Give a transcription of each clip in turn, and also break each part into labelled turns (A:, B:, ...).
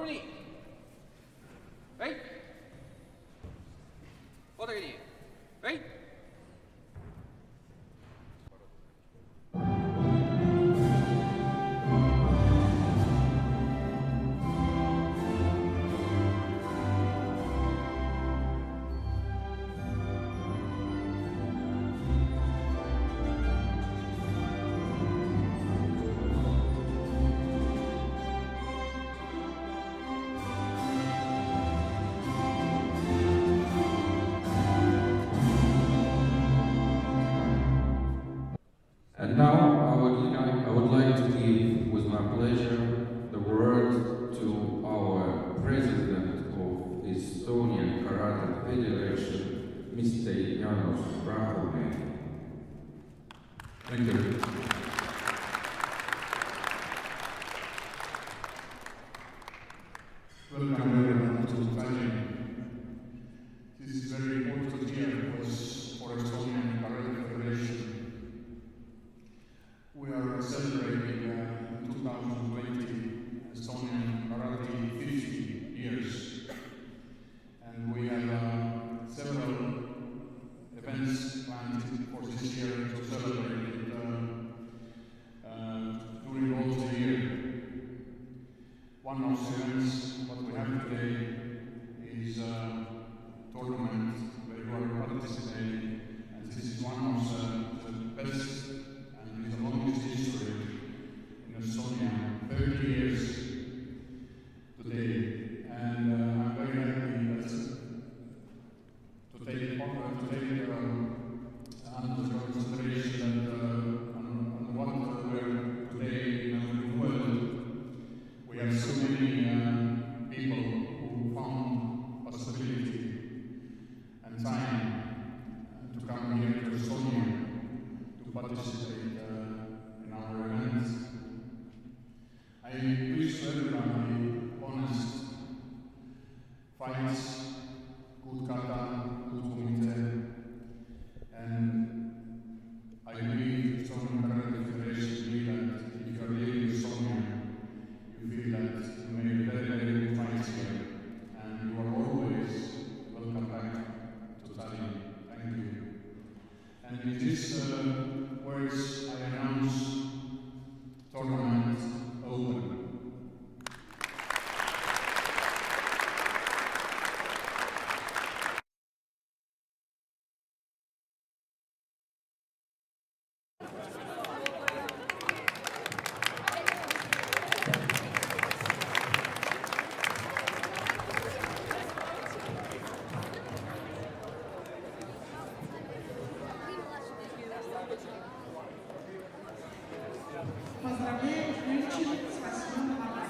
A: 여러분이 에이 어떻게니 에이
B: And now I would like to give, with my pleasure, the word to our President of Estonian Karate Federation, Mr. Janos Rahumäe. Thank you.
C: Welcome everyone to Tallinn. This is very important year for Estonian Karate Federation. We are celebrating in 2020 Estonian Karate 50 years, and we have several events planned for this year to celebrate it during all the year. One of the events what we have today is a tournament where you are participating, and this is one of the best and with the longest history in Estonia, 30 years today. And I'm very happy that to take under consideration that on what we're today in the world, we have so many people who found possibility and time to come here to Estonia to participate in our events. I wish everyone honest fights, good kata, good kumite, and I believe Estonian Karate Federation believe that if you are living in Estonia, you feel that you made very, very good fights here, and you are always welcome back to Tallinn. Thank you. And in these words, I announce tournament open.
D: Поздравляем женщин с 8 марта.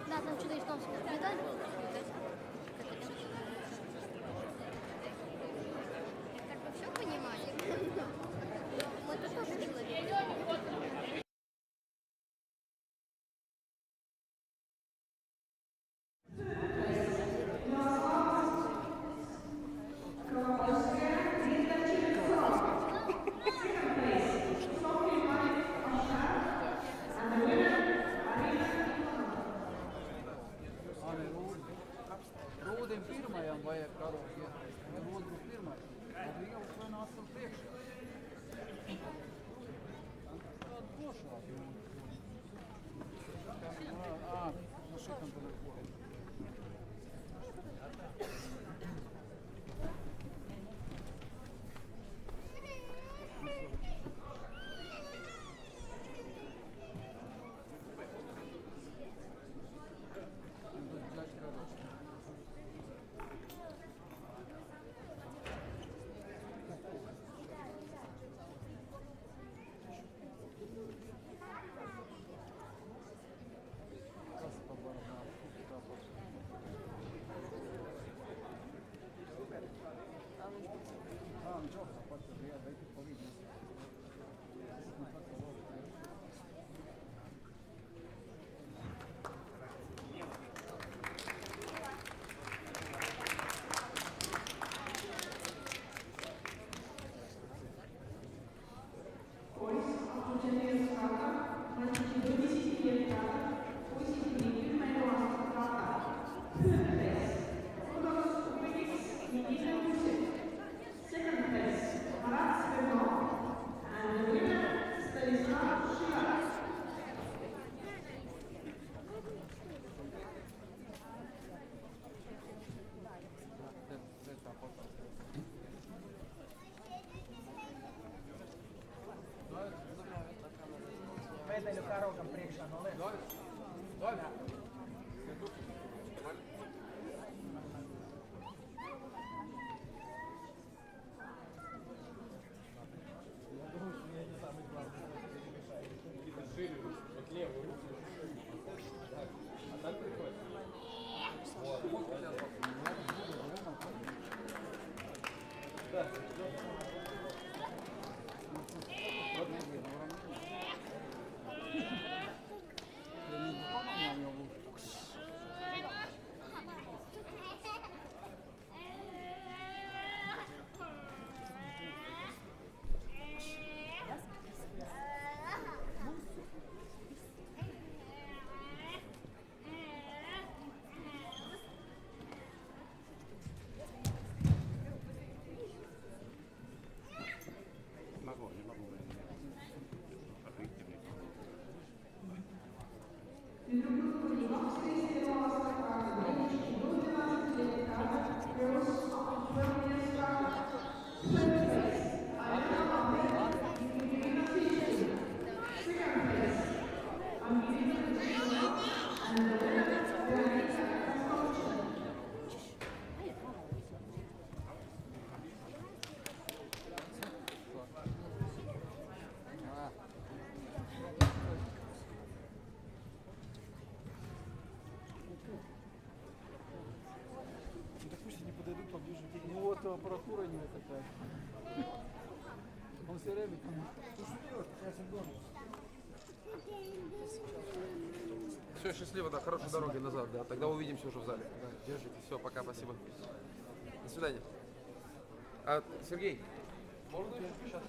E: Да, там что-то эстонское. Медаль? Как бы все понимали. Мы тут тоже человек.
F: Да пусть они подойдут поближе. Ну вот аппаратура не такая. Он все время там.
A: Все, счастливо, да, хорошей дороги назад, да. Тогда увидимся уже в зале. Да, держите, все, пока, спасибо. До свидания. А, Сергей, можно еще сейчас?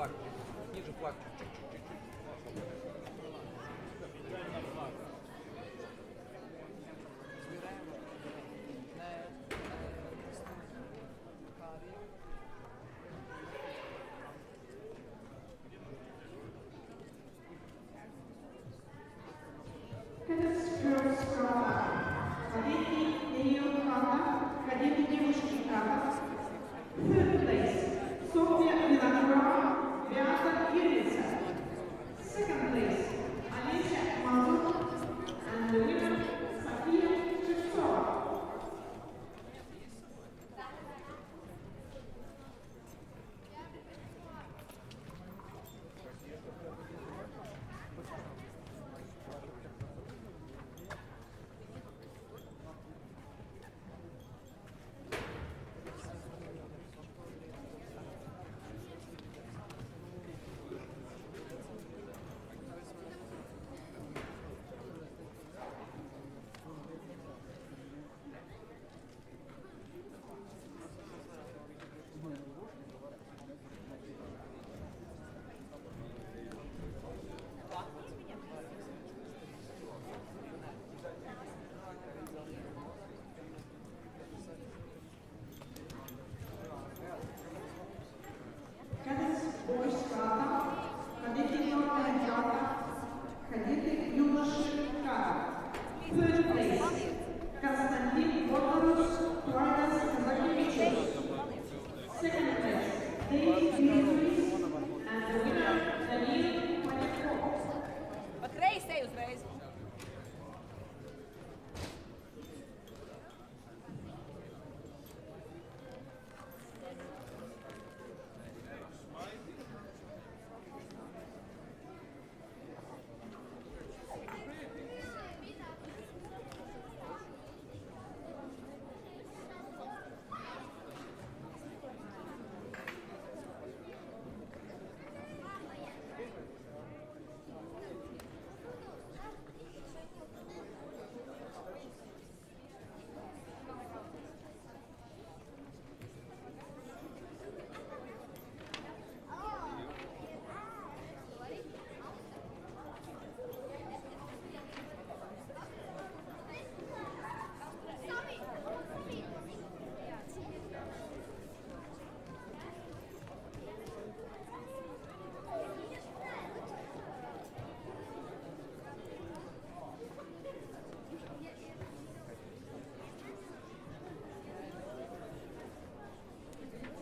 A: флаг. Ниже флаг. Чуть-чуть.
D: Cadets girls Крата. Кадеты Даниил Крата. Кадеты девушки Крата. Third place, Софья Виноградова, Беата Кирица. Second place, Олеся Мазур. And the winner, София Шевцова. Cadets boys Крата. Кадеты Норная Крата. Кадеты юноши Крата. Third place, Константин Водорус, Клайдас Казакевичус. Second place, David Dimitri's, and the winner, Daniil Panikov.
G: Patreiz ej uzreiz.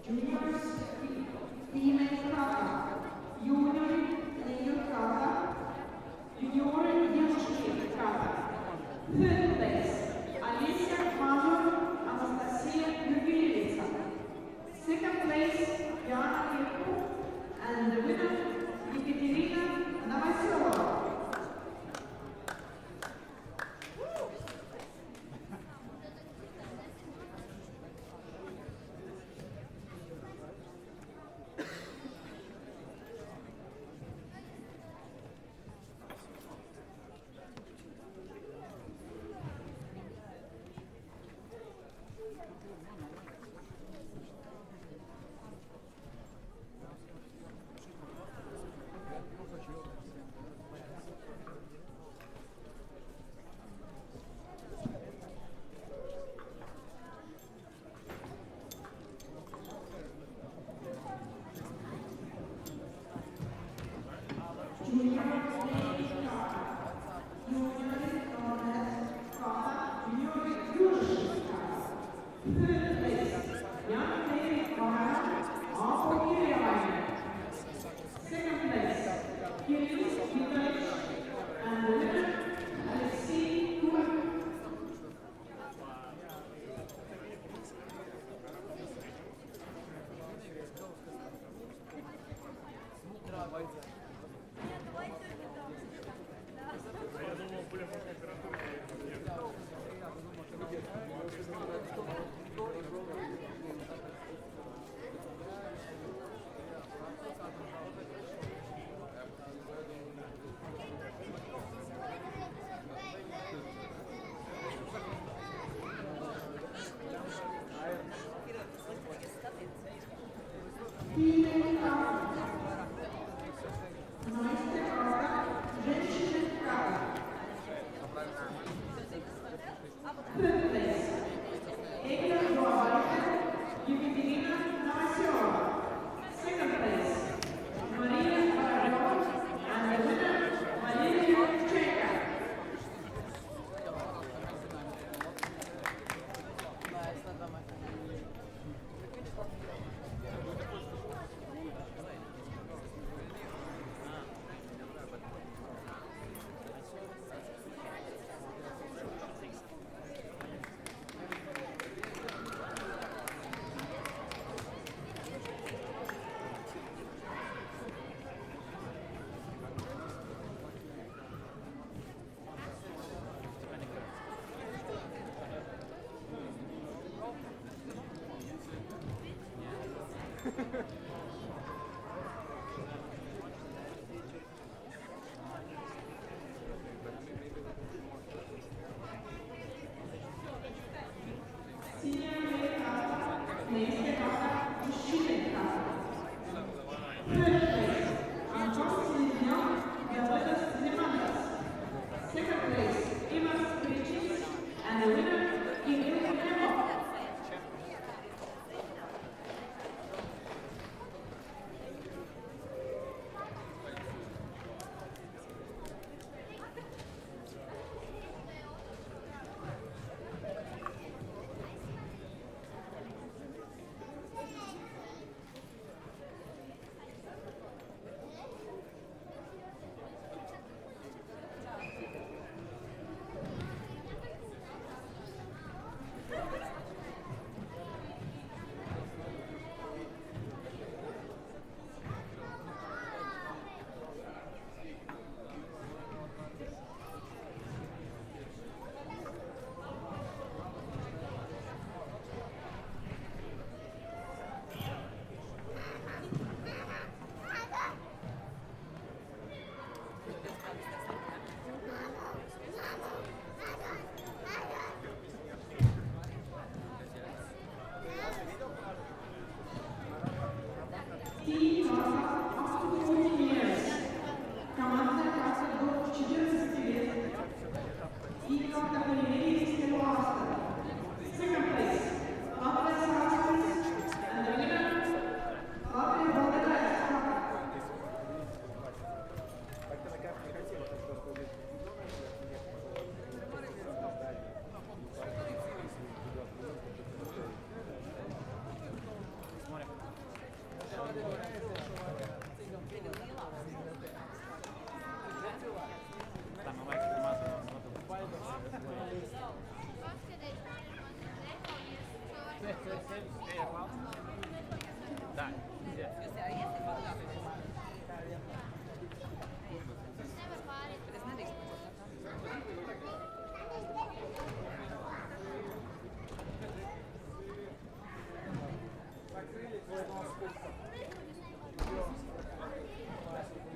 D: Juniors, female Крата. Юниоры, Даниил Крата. Юниоры, девушки Крата. Third place, Олеся Мазур, Анастасия Юрьевица. Second place, Яна Кирку. And the winner, Екатерина Новоселова. Female Crata.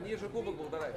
A: Ниже кубок был, давай.